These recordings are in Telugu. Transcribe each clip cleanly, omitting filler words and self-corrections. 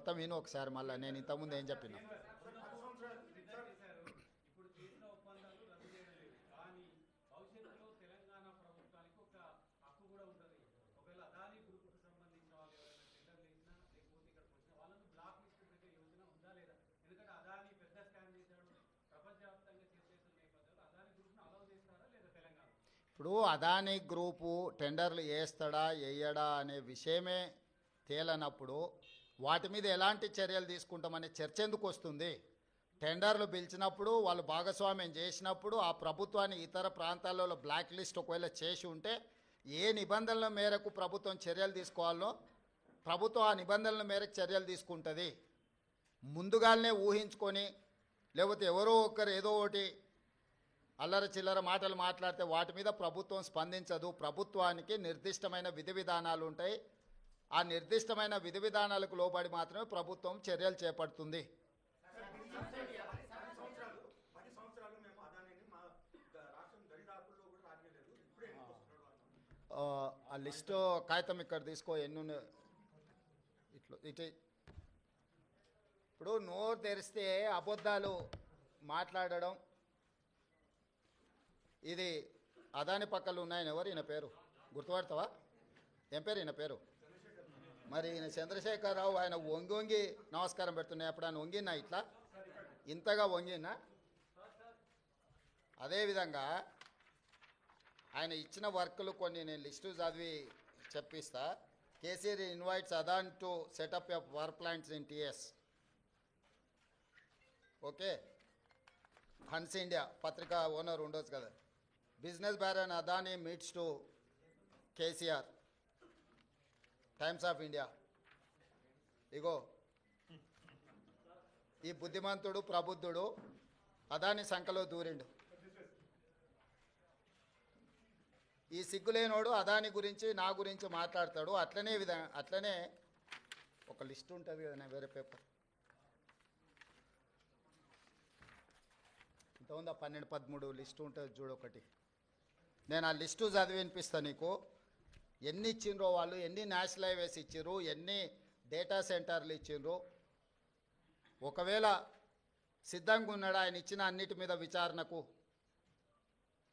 మొత్తం విను ఒకసారి మళ్ళీ నేను ఇంతకుముందు ఏం చెప్పినా. ఇప్పుడు అదానీ గ్రూపు టెండర్లు వేస్తాడా వేయడా అనే విషయమే తేలనప్పుడు వాటి మీద ఎలాంటి చర్యలు తీసుకుంటామనే చర్చ ఎందుకు వస్తుంది? టెండర్లు పిలిచినప్పుడు వాళ్ళు భాగస్వామ్యం చేసినప్పుడు ఆ ప్రభుత్వాన్ని ఇతర ప్రాంతాలలో బ్లాక్ లిస్ట్ ఒకవేళ చేసి ఉంటే ఏ నిబంధనల మేరకు ప్రభుత్వం చర్యలు తీసుకోవాలో ప్రభుత్వం ఆ నిబంధనల మేరకు చర్యలు తీసుకుంటుంది. ముందుగానే ఊహించుకొని లేకపోతే ఎవరో ఒకరు ఏదో ఒకటి అల్లర చిల్లర మాటలు మాట్లాడితే వాటి మీద ప్రభుత్వం స్పందించదు. ప్రభుత్వానికి నిర్దిష్టమైన విధి విధానాలు ఉంటాయి. ఆ నిర్దిష్టమైన విధి విధానాలకు లోబడి మాత్రమే ప్రభుత్వం చర్యలు చేపడుతుంది. ఆ లిస్టు కాగితం ఇక్కడ తీసుకో ఎన్ని ఇట్లా ఇటు. ఇప్పుడు నోరు తెరిస్తే అబద్ధాలు మాట్లాడడం, ఇది అదాని పక్కలు ఉన్నాయని ఎవరు ఈయన పేరు గుర్తుపడతావా? ఏం పేరు ఈయన పేరు? మరి ఈయన చంద్రశేఖరరావు. ఆయన వంగి వంగి నమస్కారం పెడుతున్నాయి. అప్పుడు ఆయన వంగినా ఇట్లా ఇంతగా వంగినా? అదేవిధంగా ఆయన ఇచ్చిన వర్కులు కొన్ని నేను లిస్టు చదివి చెప్పిస్తా. KCR invites Adani to set up a power plants in TS. Okay, Hans India పత్రిక ఓనర్ ఉండొచ్చు కదా. Business baron Adani meets to KCR, Times of India. ఇగో ఈ బుద్ధిమంతుడు ప్రబుద్ధుడు అదాని సంఖలో దూరిండు. ఈ సిగ్గులేనోడు అదాని గురించి నా గురించి మాట్లాడతాడు. అట్లనే ఒక లిస్ట్ ఉంటుంది కదా, వేరే పేపర్ ఇంత ఉందా, 12-13 లిస్టు ఉంటుంది చూడు ఒకటి. నేను ఆ లిస్టు చదివి వినిపిస్తాను నీకు. ఎన్ని ఇచ్చిండ్రో వాళ్ళు, ఎన్ని నేషనల్ హైవేస్ ఇచ్చిర్రు, ఎన్ని డేటా సెంటర్లు ఇచ్చిండ్రు. ఒకవేళ సిద్ధంగా ఉన్నాడు ఆయన ఇచ్చిన అన్నిటి మీద విచారణకు,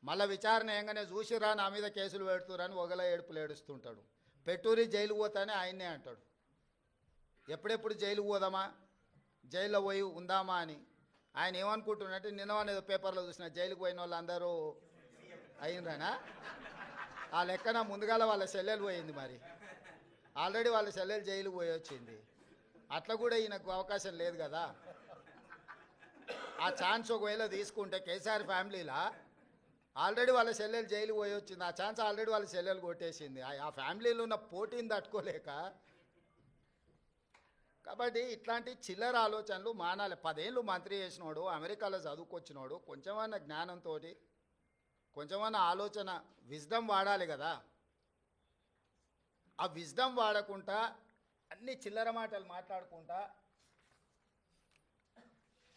మళ్ళీ విచారణ ఏంగానే చూసిరా నా మీద కేసులు పెడుతురని ఒకలా ఏడుపులు ఏడుస్తుంటాడు. పెట్టూరి జైలు పోతానే ఆయన్నే అంటాడు. ఎప్పుడెప్పుడు జైలుకు పోదామా, జైల్లో పోయి ఉందామా అని. ఆయన ఏమనుకుంటున్నట్టు నిన్నవానేదో పేపర్లో చూసిన జైలుకు పోయిన వాళ్ళు అందరూ అయిందనా? ఆ లెక్కన ముందుగాల వాళ్ళ చెల్లెలు పోయింది. మరి ఆల్రెడీ వాళ్ళ చెల్లెలు జైలుకు పోయి వచ్చింది. అట్లా కూడా ఈయనకు అవకాశం లేదు కదా. ఆ ఛాన్స్ ఒకవేళ తీసుకుంటే కేసీఆర్ ఫ్యామిలీలా ఆల్రెడీ వాళ్ళ చెల్లెలు జైలు పోయి వచ్చింది. ఆ ఛాన్స్ ఆల్రెడీ వాళ్ళ చెల్లెలు కొట్టేసింది. ఆ ఫ్యామిలీలో ఉన్న పోటీని తట్టుకోలేక. కాబట్టి ఇట్లాంటి చిల్లర ఆలోచనలు మానాలి. 10 ఏళ్ళు మంత్రి చేసినోడు, అమెరికాలో చదువుకొచ్చినోడు, కొంచెమన్నా జ్ఞానంతో కొంచెమన్నా ఆలోచన విజ్డమ్ వాడాలి కదా. ఆ విజ్డమ్ వాడకుండా అన్ని చిల్లర మాటలు మాట్లాడుకుంటా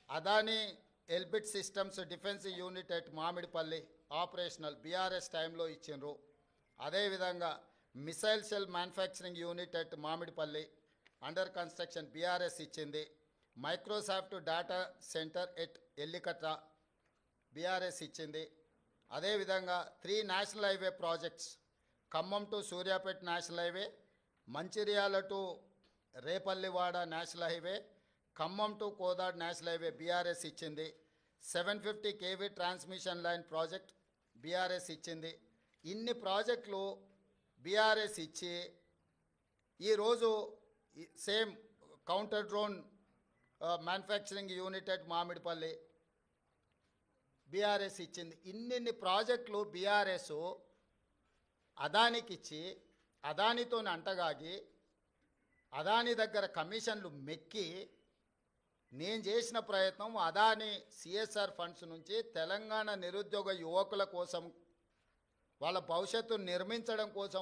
Adani Elbit systems defence unit at Mamidipalli operational BRS టైంలో ఇచ్చిండ్రు. అదేవిధంగా missile cell manufacturing unit at Mamidipalli under construction BRS ఇచ్చింది. Microsoft data centre at Ellikatta BRS ఇచ్చింది. అదేవిధంగా 3 national highway projects, Khammam to Suryapet national highway, Mancherial to Repallewada national highway, Khammam to Kodad national highway BRS ఇచ్చింది. 750 kV transmission line project BRS ఇచ్చింది. ఇన్ని ప్రాజెక్టులు బీఆర్ఎస్ ఇచ్చి ఈరోజు same counter drone manufacturing unit at Mamidipalli BRS ఇచ్చింది. ఇన్ని ప్రాజెక్టులు బీఆర్ఎస్ అదానికి ఇచ్చి అదానితో అంటగాగి అదాని దగ్గర కమిషన్లు మెక్కి నేను చేసిన ప్రయత్నం అదాని సిఎస్ఆర్ ఫండ్స్ నుంచి తెలంగాణ నిరుద్యోగ యువకుల కోసం వాళ్ళ భవిష్యత్తు నిర్మించడం కోసం